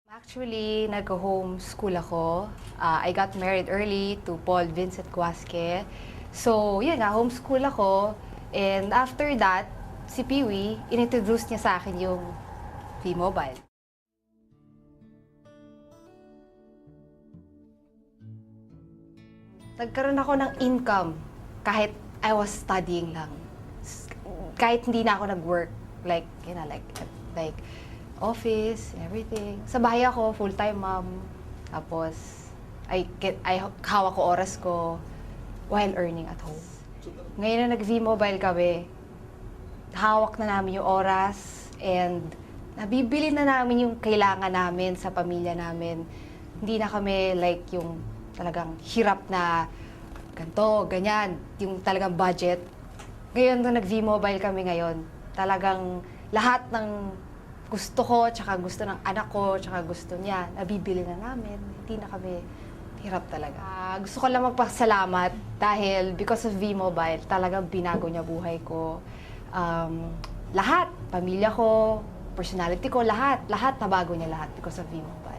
Actually, nag-homeschool ako. I got married early to Paul Vincent Guasque. So, yun nga, homeschool ako. And after that, si Peewee, inintroduce niya sa akin yung V-Mobile. Nagkaroon ako ng income kahit I was studying lang. Kahit hindi na ako nag-work. Like, like office, everything. Sa bahay ako, full-time mom. Tapos, I hawak ko oras ko while earning at home. Ngayon na nag-V-Mobile kami, hawak na namin yung oras and nabibili na namin yung kailangan namin sa pamilya namin. Hindi na kami like yung talagang hirap na ganito, ganyan, yung talagang budget. Ngayon, nung nag-V-Mobile kami ngayon, talagang lahat ng gusto ko, tsaka gusto ng anak ko, tsaka gusto niya, nabibili na namin. Hindi na kami hirap talaga. Gusto ko lang magpasalamat dahil because of V-Mobile, talagang binago niya buhay ko. Lahat, pamilya ko, personality ko, lahat nabago niya lahat because of V-Mobile.